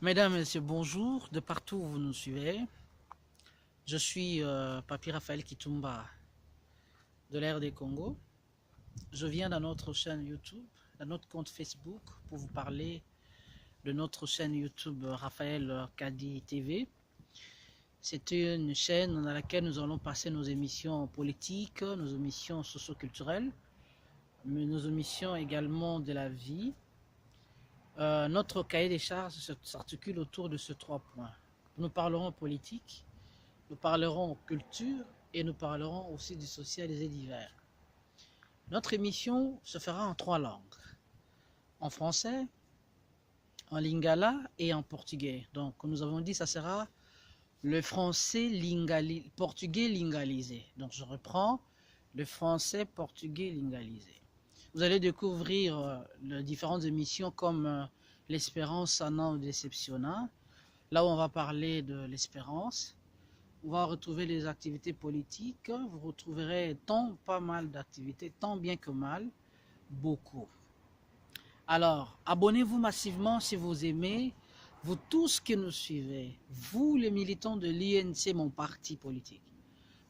Mesdames et messieurs, bonjour, de partout où vous nous suivez. Je suis Papi Raphaël Kitumba de l'ère des Congo. Je viens dans notre chaîne YouTube, dans notre compte Facebook, pour vous parler de notre chaîne YouTube Raphaël Kadi TV. C'est une chaîne dans laquelle nous allons passer nos émissions politiques, nos émissions socio-culturelles, mais nos émissions également de la vie. Notre cahier des charges s'articule autour de ces 3 points. Nous parlerons politique, nous parlerons culture et nous parlerons aussi du social et des divers. Notre émission se fera en 3 langues, en français, en lingala et en portugais. Donc nous avons dit que ça sera le français portugais lingalisé. Donc je reprends le français portugais lingalisé. Vous allez découvrir les différentes émissions comme l'Espérance sana ou déceptionna, là où on va parler de l'espérance. On va retrouver les activités politiques. Vous retrouverez tant pas mal d'activités, tant bien que mal, beaucoup. Alors, abonnez-vous massivement si vous aimez. Vous tous qui nous suivez, vous les militants de l'INC, mon parti politique,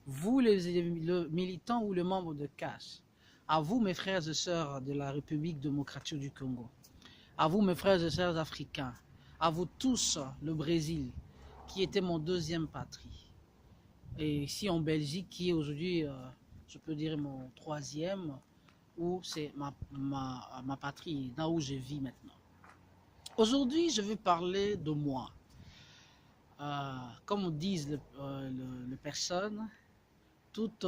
vous les militants ou les membres de CASH, à vous mes frères et sœurs de la République démocratique du Congo, à vous mes frères et sœurs africains, à vous tous le Brésil, qui était mon deuxième patrie, et ici en Belgique, qui est aujourd'hui, je peux dire, mon troisième, où c'est ma patrie, là où je vis maintenant. Aujourd'hui, je vais parler de moi. Comme disent les personnes, toute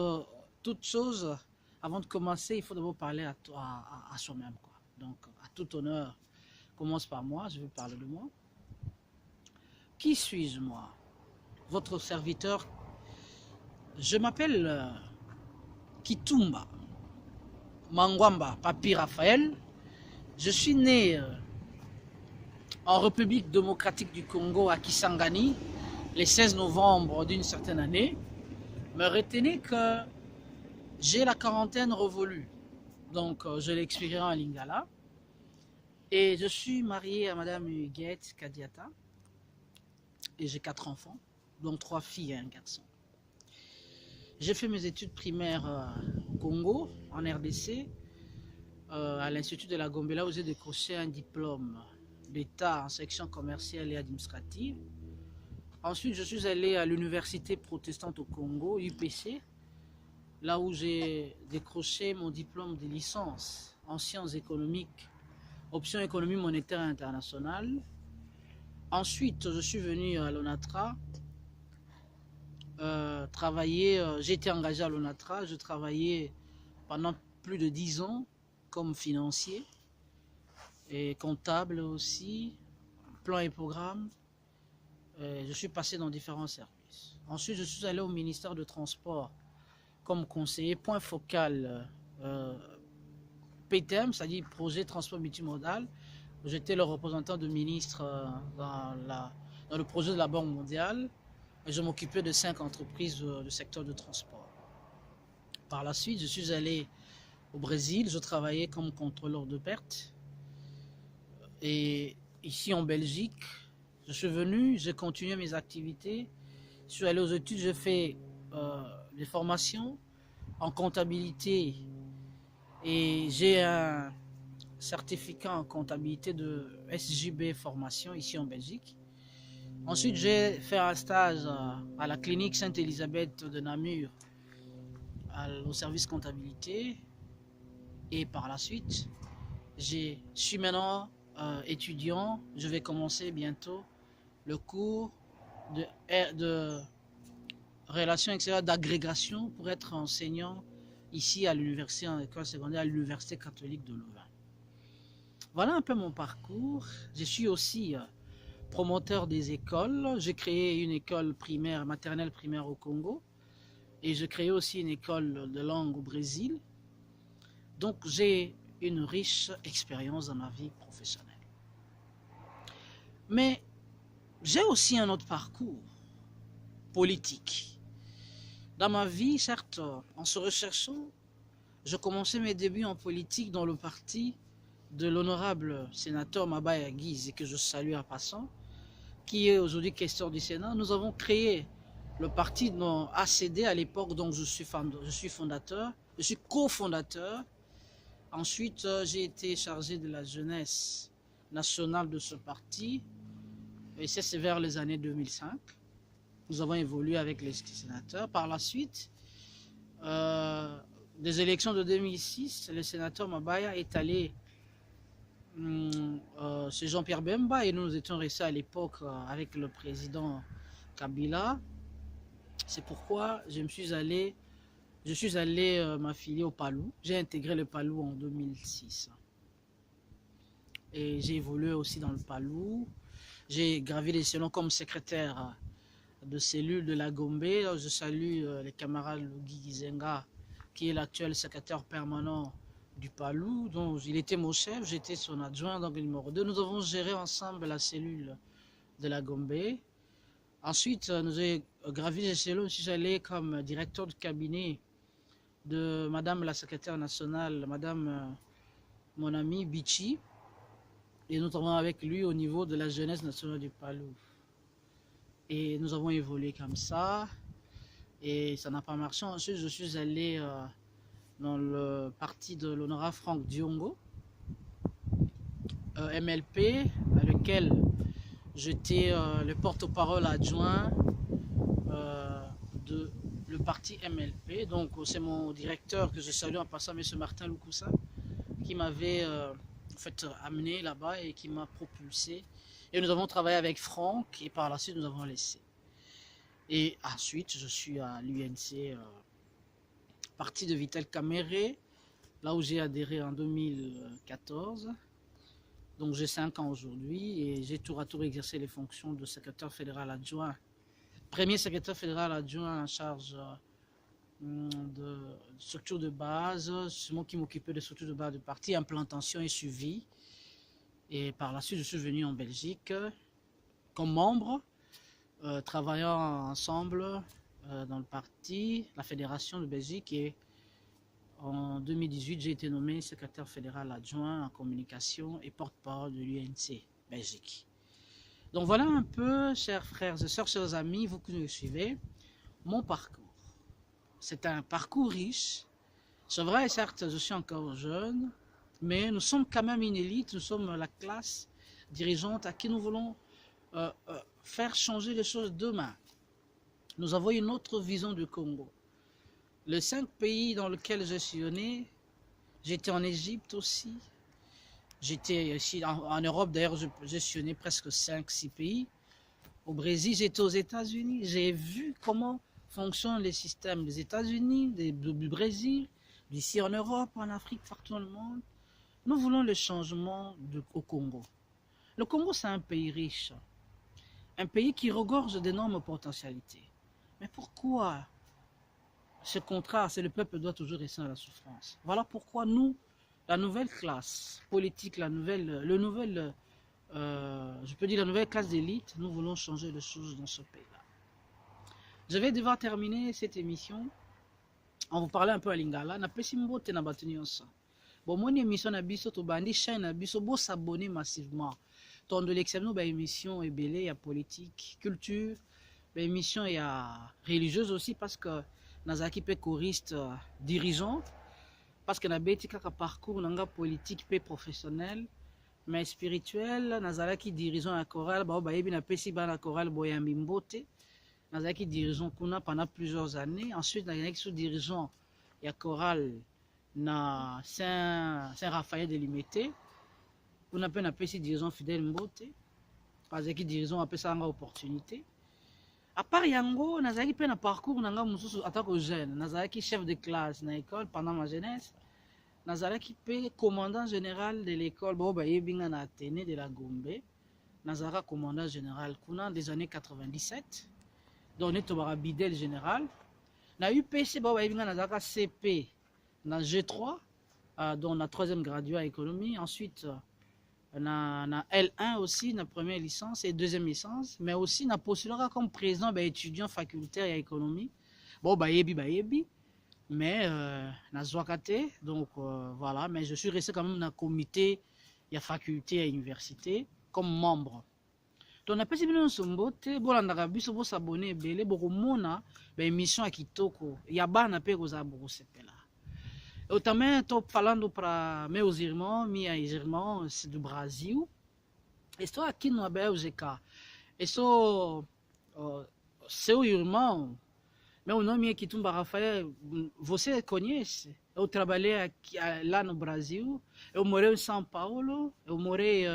chose, avant de commencer, il faut d'abord parler à soi-même. Donc, à tout honneur, commence par moi, je vais parler de moi. Qui suis-je, moi? Votre serviteur. Je m'appelle Kitumba Mangwamba Papi Raphaël. Je suis né en République démocratique du Congo à Kisangani le 16 novembre d'une certaine année. Mais retenez que j'ai la quarantaine révolue. Donc je l'expliquerai en lingala. Et je suis marié à Madame Huguette Kadiata. Et j'ai 4 enfants, dont 3 filles et un garçon. J'ai fait mes études primaires au Congo, en RDC, à l'Institut de la Gombela, où j'ai décroché un diplôme d'État en section commerciale et administrative. Ensuite, je suis allé à l'Université protestante au Congo, UPC, là où j'ai décroché mon diplôme de licence en sciences économiques, option économie monétaire internationale. Ensuite, je suis venu à l'ONATRA, j'ai été engagé à l'ONATRA, je travaillais pendant plus de 10 ans comme financier et comptable aussi, plan et programme. Je suis passé dans différents services. Ensuite, je suis allé au ministère de Transport comme conseiller, point focal PTM, c'est-à-dire projet transport multimodal. J'étais le représentant du ministre dans le projet de la Banque mondiale. Et je m'occupais de 5 entreprises du secteur de transport. Par la suite, je suis allé au Brésil, je travaillais comme contrôleur de pertes. Et ici en Belgique, je suis venu, j'ai continué mes activités. Je suis allé aux études, j'ai fait des formations en comptabilité et j'ai un certificat en comptabilité de SJB formation ici en Belgique. Ensuite, j'ai fait un stage à la clinique Sainte-Élisabeth de Namur, au service comptabilité. Et par la suite, je suis maintenant étudiant. Je vais commencer bientôt le cours de relations extérieures, d'agrégation pour être enseignant ici à l'université, en école secondaire, à l'université catholique de Louvain. Voilà un peu mon parcours. Je suis aussi promoteur des écoles. J'ai créé une école primaire, maternelle primaire au Congo. Et j'ai créé aussi une école de langue au Brésil. Donc j'ai une riche expérience dans ma vie professionnelle. Mais j'ai aussi un autre parcours politique. Dans ma vie, certes, en se recherchant, je commençais mes débuts en politique dans le parti de l'honorable sénateur Mabaya Guize, et que je salue en passant. qui est aujourd'hui questeur du Sénat, nous avons créé le parti ACD à l'époque dont je suis fondateur, je suis cofondateur. Ensuite, j'ai été chargé de la jeunesse nationale de ce parti, et c'est vers les années 2005. Nous avons évolué avec les sénateurs. Par la suite, des élections de 2006, le sénateur Mabaya est allé chez Jean-Pierre Bemba et nous étions restés à l'époque avec le président Kabila. C'est pourquoi je suis allé m'affilier au Palou. J'ai intégré le Palou en 2006. Et j'ai évolué aussi dans le Palou. J'ai gravi les échelons comme secrétaire de cellule de la Gombe. Je salue les camarades Lugui Gizenga, qui est l'actuel secrétaire permanent du Palou. Donc, il était mon chef, j'étais son adjoint, donc le numéro 2. Nous avons géré ensemble la cellule de la Gombe. Ensuite, nous avons gravi les échelons. Je suis allé comme directeur de cabinet de Madame la secrétaire nationale, Madame mon amie Bichi, et nous travaillons avec lui au niveau de la jeunesse nationale du Palou. Et nous avons évolué comme ça, et ça n'a pas marché. Ensuite, je suis allé dans le parti de l'honorable Franck Diongo, MLP, à lequel j'étais le porte-parole adjoint de le parti MLP. Donc c'est mon directeur que je salue en passant, M. Martin Loukoussa, qui m'avait en fait amené là-bas et qui m'a propulsé. Et nous avons travaillé avec Franck et par la suite nous avons laissé. Et ensuite je suis à l'UNC, parti de Vital Caméré, là où j'ai adhéré en 2014. Donc j'ai 5 ans aujourd'hui et j'ai tour à tour exercé les fonctions de secrétaire fédéral adjoint. Premier secrétaire fédéral adjoint en charge de structure de base. C'est moi qui m'occupais de structure de base du parti, implantation et suivi. Et par la suite, je suis venu en Belgique comme membre, travaillant ensemble dans le parti, la fédération de Belgique. Et en 2018, j'ai été nommé secrétaire fédéral adjoint en communication et porte-parole de l'UNC Belgique. Donc voilà un peu, chers frères et sœurs, chers amis, vous qui nous suivez, mon parcours. C'est un parcours riche. C'est vrai, certes, je suis encore jeune, mais nous sommes quand même une élite, nous sommes la classe dirigeante à qui nous voulons faire changer les choses demain. Nous avons une autre vision du Congo. Les 5 pays dans lesquels je suis né, j'étais en Égypte aussi. J'étais ici en Europe, d'ailleurs, j'ai sillonné presque 5-6 pays. Au Brésil, j'étais aux États-Unis. J'ai vu comment fonctionnent les systèmes des États-Unis, du Brésil, d'ici en Europe, en Afrique, partout dans le monde. Nous voulons le changement au Congo. Le Congo, c'est un pays riche, un pays qui regorge d'énormes potentialités. Mais pourquoi ce contraire, c'est le peuple doit toujours rester dans la souffrance? Voilà pourquoi nous, la nouvelle classe politique, je peux dire la nouvelle classe d'élite, nous voulons changer les choses dans ce pays-là. Je vais devoir terminer cette émission en vous parlant un peu à Lingala. Bon, mon émission na biso to bandi chaîne na biso bo s'abonner massivement. Ton de l'examen ba émission est belé, il y a politique, culture, ba émission il y a religieuse aussi parce que nazaki pe choriste dirigeant. Parce que na beti kaka parcours nanga politique pe professionnel mais spirituel nazalaki dirigeant à chorale ba yebi na pesi ba na chorale boyambi mbote nazalaki dirigeant kuna pendant plusieurs années. Ensuite nazalaki sous dirigeant ya chorale na Saint-Raphaël de Limité kuna pe na pesi dirigeant Fidèle Mbote nazalaki dirigeant apesa nga opportunité. À part yango, nazalaki pe na parcours nanga mususu atako jeune, nazalaki chef de classe na école pendant ma jeunesse. Nazalaki pe commandant général de l'école Boba Yebinga na Athénée de la Gombe. Nazalaka commandant général kuna des années 97. Donc netobara bidel général. Na UPC Boba Yebinga nazalaka CP na G3 dont na 3e graduat à économie. Ensuite na L1 aussi, na première licence et 2e licence, mais aussi na postulera comme président étudiant facultaire et économie. Bon, bayebi, mais na Zwakate, donc voilà, mais je suis resté quand même dans le comité, il y a faculté et université, comme membre. Donc napesi bino sombote bolandaka biso bo s'abonner belé bokomona ba émission ya kitoko ya bana pe kozala bokosepela. Eu também estou falando para meus irmãos, minhas irmãs do Brasil. Estou aqui na Bélgica. Eu sou seu irmão. Meu nome é Kitumba Rafael. Você conhece? Eu trabalhei aqui, lá no Brasil. Eu morei em São Paulo. Eu morei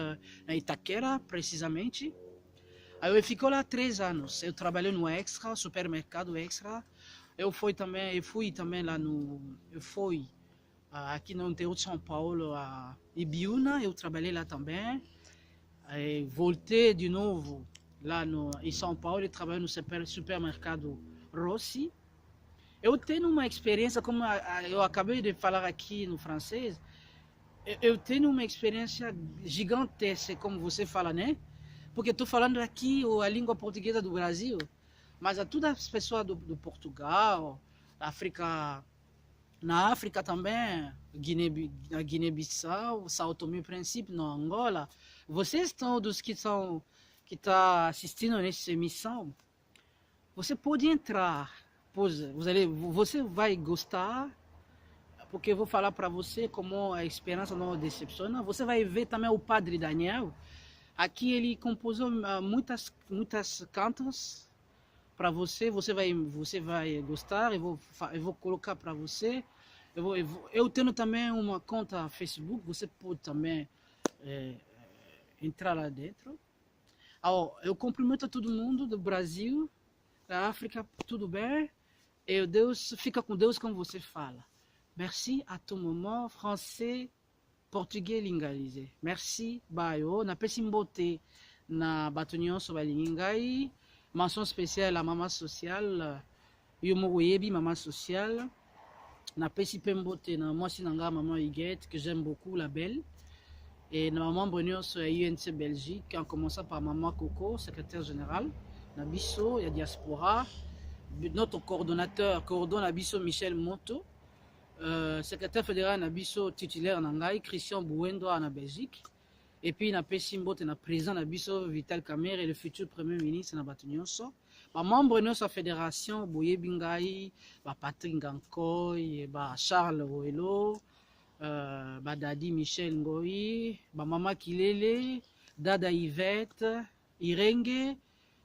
na Itaquera, precisamente. Aí eu fiquei lá 3 anos. Eu trabalhei no Extra, supermercado Extra. Eu fui também lá no... aqui no interior de São Paulo, a Ibiúna, eu trabalhei lá também. Aí voltei de novo lá em São Paulo e trabalhei no supermercado Rossi. Eu tenho uma experiência, como eu acabei de falar aqui no francês, eu tenho uma experiência gigantesca, como você fala, né? Porque estou falando aqui a língua portuguesa do Brasil, mas a todas as pessoas do Portugal, África... Na África também, Guiné-Bissau, São Tomé e Príncipe, na Angola. Vocês todos que estão assistindo nessa emissão, você pode entrar. Você vai gostar, porque eu vou falar para você como a esperança não decepciona. Você vai ver também o Padre Daniel. Aqui ele compôs muitas cantos para você, você vai gostar. Eu vou colocar para você. Eu tenho também uma conta Facebook, você pode também entrar lá dentro. Eu cumprimento a todo mundo do Brasil, da África, tudo bem? E Deus, fica com Deus como você fala. Merci à tout moment, français, portugais, lingalisé. Merci, bayo. Na pesimbote na batunion sobre lingai. Mention spéciale à maman sociale, Yomoyebi, maman sociale. Na pesi pembote na moi sinanga maman Huguette, que j'aime beaucoup, la belle. Et na maman Bonheur sur UNC Belgique, en commençant par maman Coco, secrétaire générale. Na biso, il y a diaspora. Notre coordonne Abisso Michel Moto. Secrétaire fédéral Nabisso titulaire Nangai, Christian Bouendo en Belgique. Et puis, na Pessimbote, na président Nabiso Vital Kamer et le futur premier ministre na Batunyonso. Ba membre de notre fédération, Boye Bingai, ba Patrick Ngankoy, ba Charles Roelo, ba Dadi Michel Ngoyi, ba Mama Kilele, Dada Yvette, Irenge,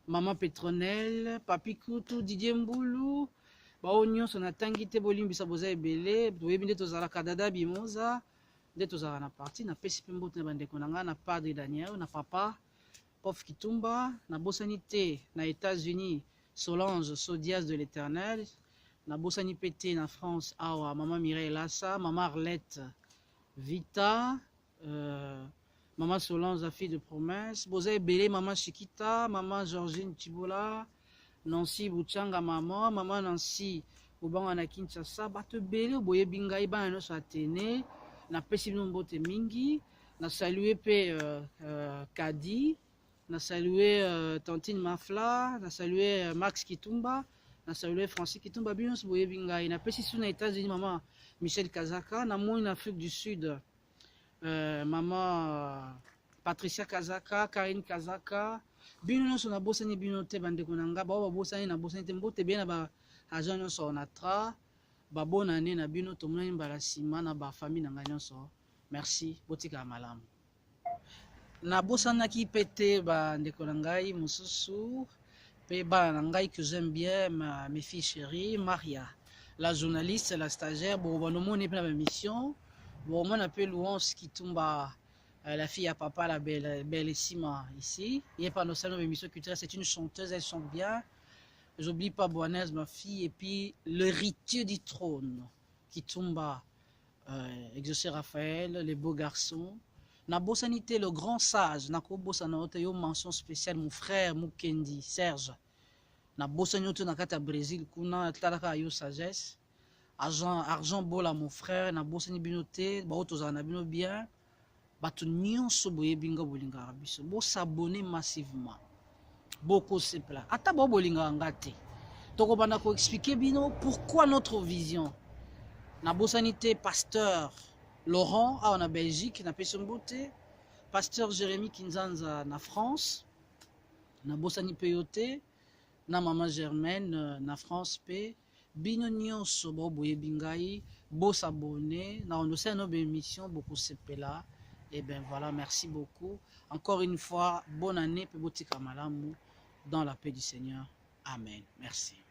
Mama Petronelle, Papi Kutu, Didier Mboulou, ba Onyon Sonatangi Tebolimbisa Boza Ebele, Boye Binde Tozalaka Dada Bimoza. Nde tozala na parti na pesi pe mbote na bandeko na nga na Padre Daniel na papa Prof Kitumba na bosani te na États-Unis Solange Sodias de l'Éternel na bosani pe te na France awa maman Mireille Lassa, maman Arlette Vita, maman Solange la fille de promesse, boza ebele maman Chiquita, maman Georgine Tibola, Nancy Bouchanga maman Nancy Obanga na Kinshasa, bato ebele boye bingai bana nyonso atene. Na pesi bino mbote mingi, na salué pe Kadi, na salué Tantine Mafla, na salué Max Kitumba, na salué Francis Kitumba, bino boye bingai. Na pesi sous na États-Unis maman Michel Kazaka, na moi en Afrique du Sud maman Patricia Kazaka, Karine Kazaka, bino nyonso na bosani bino te bandeko na nga, ba bosani na bosani te mbote bien na ba agent nyonso onatra. Ba bonne année na bino tomonani mbala sima na ba famille na nga nyonso. Merci, botika malamu. Na bosanaki pete ba ndeko na ngai mosusu pe ba na ngai que j'aime bien mes filles chéries, Maria, la journaliste, la stagiaire, bon ba no moni pe na mission. Bon on appelle Louance Kitumba, la fille à papa, la bellissima ici. Il est pas nos salons d'émission culturelle, c'est une chanteuse, elle chante bien. J'oublie pas Boanaise, ma fille, et puis l'héritier du trône, Kitumba, Exaucé Raphaël, les beaux garçons. Nabo Sanité, le grand sage, Nakobo Sanote, yo mention spéciale, mon frère Mukendi, Serge. Nabo Sanyoto Nakata Brésil, Kuna, Tladaka, yo sagesse. Argent Bola, mon frère, Nabo Sanibinote, Baotoza Nabino bien. Batu nyonso boye binga bolinga arabiso. Bo s'abonner massivement. Beaucoup c'est plat. Ata bo bolinga ngate. Toko bana ko expliquer bino pourquoi notre vision. Na bosanité pasteur Laurent en Belgique na Pesombote, pasteur Jérémy Kinzanza na France. Na bosani pe yo te, na maman Germaine na France pe bino nyonso boyebi ngai bosabone na ondosela no bémission beaucoup sepela. Et ben voilà, merci beaucoup encore une fois, bonne année pe botika malamu dans la paix du Seigneur. Amen. Merci.